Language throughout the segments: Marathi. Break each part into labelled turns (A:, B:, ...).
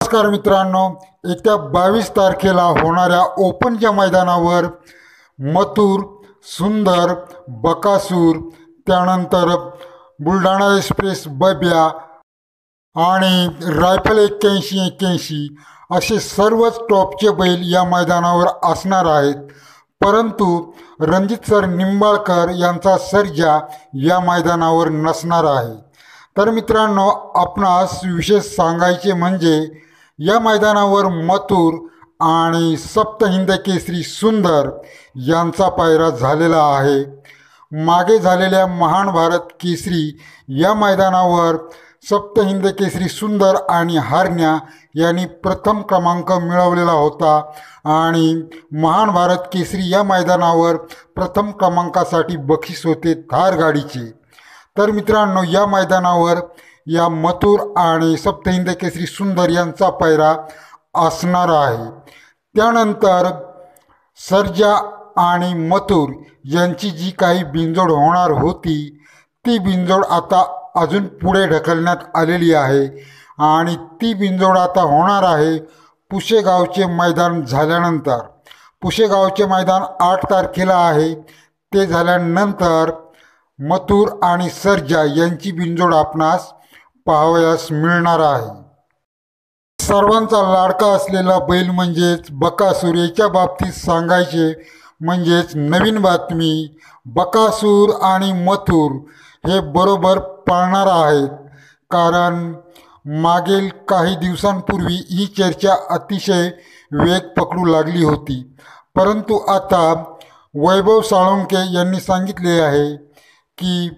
A: नमस्कार मित्रांनो, येत्या 22 तारखेला होणाऱ्या ओपनच्या मैदानावर मथुर, सुंदर, बकासूर, त्यानंतर बुलढाणा एक्सप्रेस बब्या आणि रायफल 81-81 असे सर्वच टॉपचे बैल या मैदानावर असणार आहेत। परंतु रणजित सर निंबाळकर यांचा सर्जा या मैदानावर नसणार आहे। तर मित्रांनो, आपणास विशेष सांगायचे म्हणजे या मैदानावर मथुर आणि सप्तहिंद केसरी सुंदर यांचा पायरा झालेला आहे। मागे झालेल्या महान भारत केसरी या मैदानावर सप्तहिंद केसरी सुंदर आणि हरण्या यांनी प्रथम क्रमांक मिळवलेला होता आणि महान भारत केसरी या मैदानावर प्रथम क्रमांकासाठी बक्षीस होते थार गाडीचे। तर मित्रांनो, या मैदानावर या मथुर आणि सप्तहिंद केसरी सुंदर यांचा पायरा असणार आहे। त्यानंतर सर्जा आणि मथुर यांची जी काही बिनजोड होणार होती ती बिनजोड आता अजून पुढे ढकलण्यात आलेली आहे आणि ती बिनजोड आता होणार आहे पुशेगावचे मैदान झाल्यानंतर। पुशेगावचे मैदान 8 तारखेला आहे। ते झाल्यानंतर मथुर आणि सर्जा यांची बिनजोड आपणास पाहावयास मिळणार आहे। सर्वांचा लाडका असलेला बैल म्हणजेच बकासूर। याच्या बाबतीत सांगायचे म्हणजेच नवीन बातमी, बकासूर आणि मथुर हे बरोबर पळणार आहेत। कारण मागील काही दिवसांपूर्वी ही चर्चा अतिशय वेग पकडू लागली होती, परंतु आता वैभव साळुंखे यांनी सांगितले आहे की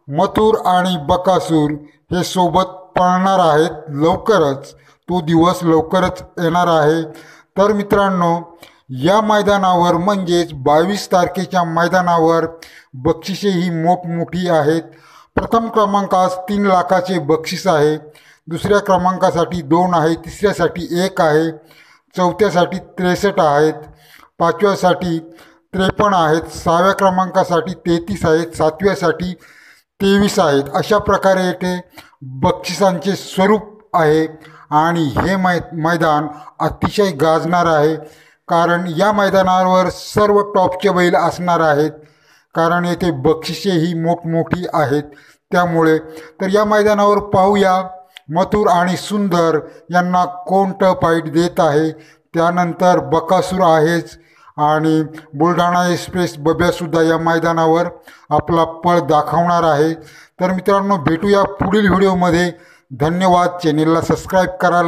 A: मथुर आणि बकासूर हे सोबत पळणार आहेत। लवकरच तो दिवस लवकरच येणार आहे। तर मित्रांनो, या मैदानावर म्हणजेच 22 तारखेच्या मैदानावर बक्षिसे ही मोठमोठी आहेत। प्रथम क्रमांकास 3 लाखाचे बक्षीस आहे, दुसऱ्या क्रमांकासाठी 2 आहे, तिसऱ्यासाठी 1 आहे, चौथ्यासाठी 63 आहेत, पाचव्यासाठी 53 आहेत, 6व्या क्रमांकासाठी 33 आहेत, 7व्यासाठी 23 आहेत। अशा प्रकारे येथे बक्षिसांचे स्वरूप आहे आणि हे मैदान अतिशय गाजणार आहे। कारण या मैदानावर सर्व टॉपचे बैल असणार आहेत, कारण येथे बक्षिसे ही मोठमोठी आहेत। त्यामुळे तर या मैदानावर पाहूया मथुर आणि सुंदर यांना कोण फाईट देत आहे। त्यानंतर बकासूर आहेच आणि बुलढाणा एक्सप्रेस बब्यासुद्धा या मैदानावर आपला पळ दाखवणार आहे। तर मित्रांनो, भेटूया पुढील व्हिडिओमध्ये। धन्यवाद। चॅनेलला सबस्क्राईब करा।